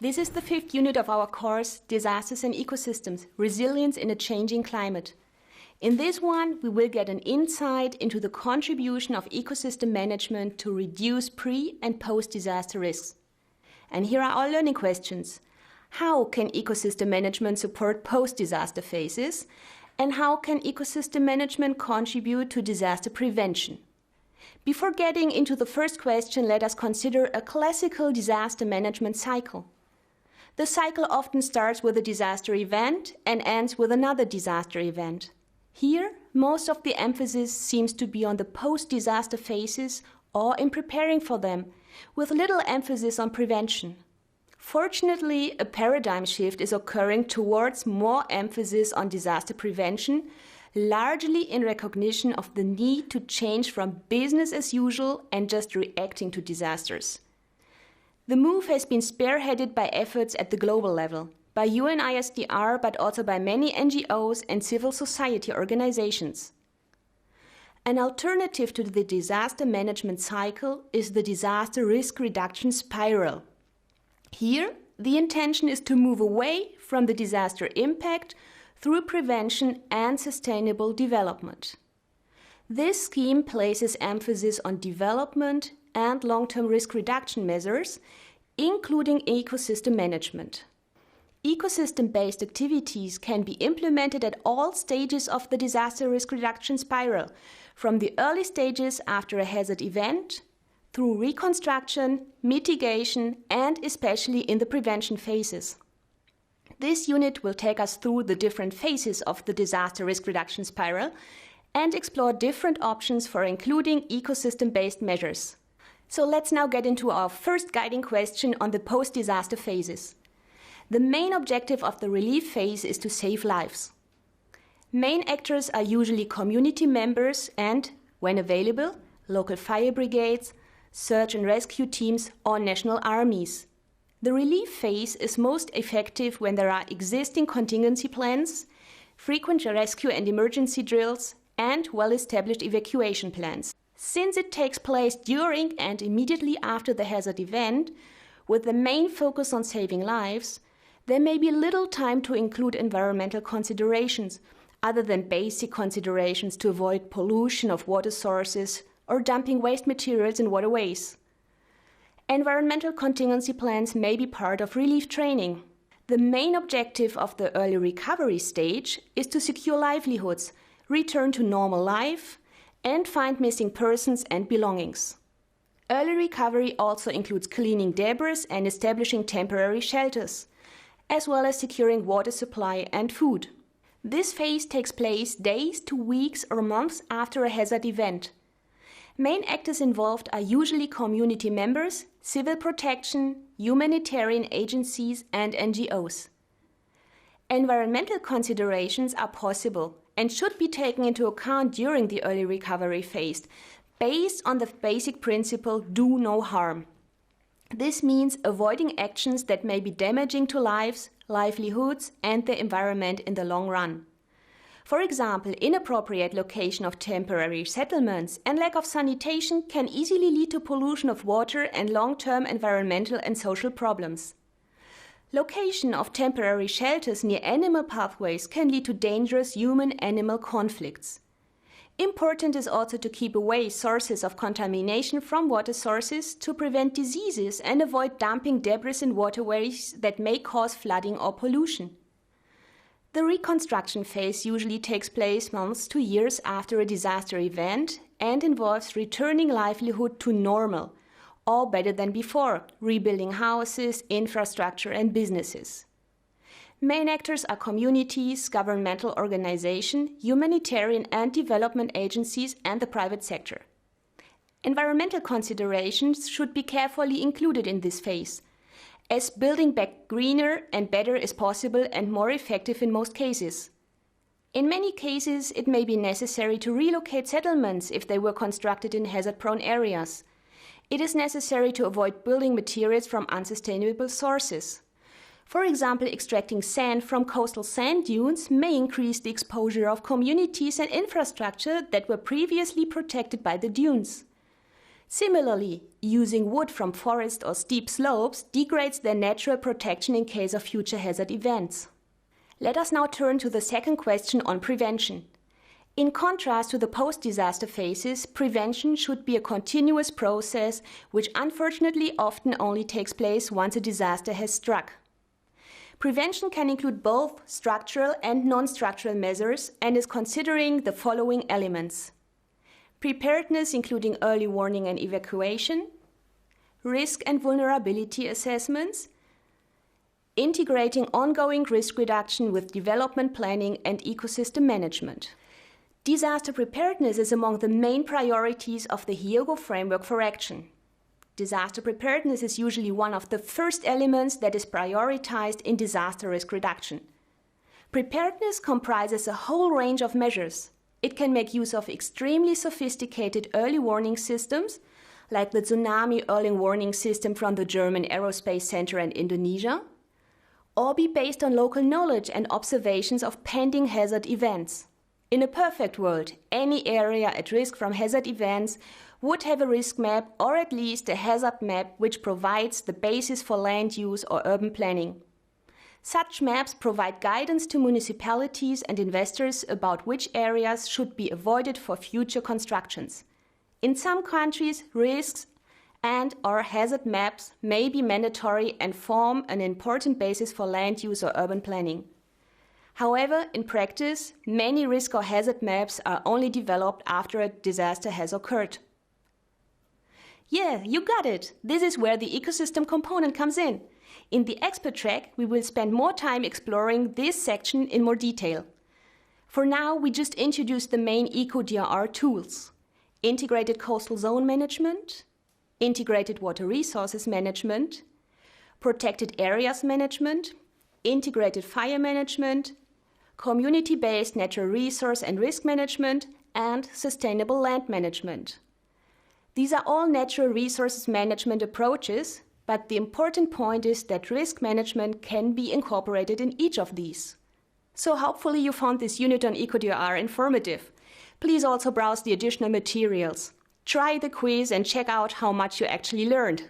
This is the 5th unit of our course, Disasters and Ecosystems, Resilience in a Changing Climate. In this one, we will get an insight into the contribution of ecosystem management to reduce pre- and post-disaster risks. And here are our learning questions. How can ecosystem management support post-disaster phases? And how can ecosystem management contribute to disaster prevention? Before getting into the first question, let us consider a classical disaster management cycle. The cycle often starts with a disaster event and ends with another disaster event. Here, most of the emphasis seems to be on the post-disaster phases or in preparing for them, with little emphasis on prevention. Fortunately, a paradigm shift is occurring towards more emphasis on disaster prevention, largely in recognition of the need to change from business as usual and just reacting to disasters. The move has been spearheaded by efforts at the global level, by UNISDR, but also by many NGOs and civil society organizations. An alternative to the disaster management cycle is the disaster risk reduction spiral. Here, the intention is to move away from the disaster impact through prevention and sustainable development. This scheme places emphasis on development and long-term risk reduction measures, including ecosystem management. Ecosystem-based activities can be implemented at all stages of the disaster risk reduction spiral, from the early stages after a hazard event, through reconstruction, mitigation, and especially in the prevention phases. This unit will take us through the different phases of the disaster risk reduction spiral and explore different options for including ecosystem-based measures. So let's now get into our first guiding question on the post-disaster phases. The main objective of the relief phase is to save lives. Main actors are usually community members and, when available, local fire brigades, search and rescue teams, or national armies. The relief phase is most effective when there are existing contingency plans, frequent rescue and emergency drills, and well-established evacuation plans. Since it takes place during and immediately after the hazard event, with the main focus on saving lives, there may be little time to include environmental considerations, other than basic considerations to avoid pollution of water sources or dumping waste materials in waterways. Environmental contingency plans may be part of relief training. The main objective of the early recovery stage is to secure livelihoods, return to normal life, and find missing persons and belongings. Early recovery also includes cleaning debris and establishing temporary shelters, as well as securing water supply and food. This phase takes place days to weeks or months after a hazard event. Main actors involved are usually community members, civil protection, humanitarian agencies, and NGOs. Environmental considerations are possible and should be taken into account during the early recovery phase, based on the basic principle, do no harm. This means avoiding actions that may be damaging to lives, livelihoods, and the environment in the long run. For example, inappropriate location of temporary settlements and lack of sanitation can easily lead to pollution of water and long-term environmental and social problems. Location of temporary shelters near animal pathways can lead to dangerous human-animal conflicts. Important is also to keep away sources of contamination from water sources to prevent diseases and avoid dumping debris in waterways that may cause flooding or pollution. The reconstruction phase usually takes place months to years after a disaster event and involves returning livelihood to normal, or better than before, rebuilding houses, infrastructure, and businesses. Main actors are communities, governmental organizations, humanitarian and development agencies, and the private sector. Environmental considerations should be carefully included in this phase, as building back greener and better is possible and more effective in most cases. In many cases, it may be necessary to relocate settlements if they were constructed in hazard-prone areas. It is necessary to avoid building materials from unsustainable sources. For example, extracting sand from coastal sand dunes may increase the exposure of communities and infrastructure that were previously protected by the dunes. Similarly, using wood from forest or steep slopes degrades their natural protection in case of future hazard events. Let us now turn to the second question on prevention. In contrast to the post-disaster phases, prevention should be a continuous process which unfortunately often only takes place once a disaster has struck. Prevention can include both structural and non-structural measures and is considering the following elements: preparedness including early warning and evacuation, risk and vulnerability assessments, integrating ongoing risk reduction with development planning and ecosystem management. Disaster preparedness is among the main priorities of the HIOGO framework for action. Disaster preparedness is usually one of the first elements that is prioritized in disaster risk reduction. Preparedness comprises a whole range of measures. It can make use of extremely sophisticated early warning systems, like the tsunami early warning system from the German Aerospace Center in Indonesia, or be based on local knowledge and observations of pending hazard events. In a perfect world, any area at risk from hazard events would have a risk map or at least a hazard map which provides the basis for land use or urban planning. Such maps provide guidance to municipalities and investors about which areas should be avoided for future constructions. In some countries, risks and/or hazard maps may be mandatory and form an important basis for land use or urban planning. However, in practice, many risk or hazard maps are only developed after a disaster has occurred. Yeah, you got it! This is where the ecosystem component comes in. In the expert track, we will spend more time exploring this section in more detail. For now, we just introduced the main Eco-DRR tools: integrated coastal zone management, integrated water resources management, protected areas management, integrated fire management, community-based natural resource and risk management, and sustainable land management. These are all natural resources management approaches, but the important point is that risk management can be incorporated in each of these. So hopefully you found this unit on Eco-DRR informative. Please also browse the additional materials. Try the quiz and check out how much you actually learned.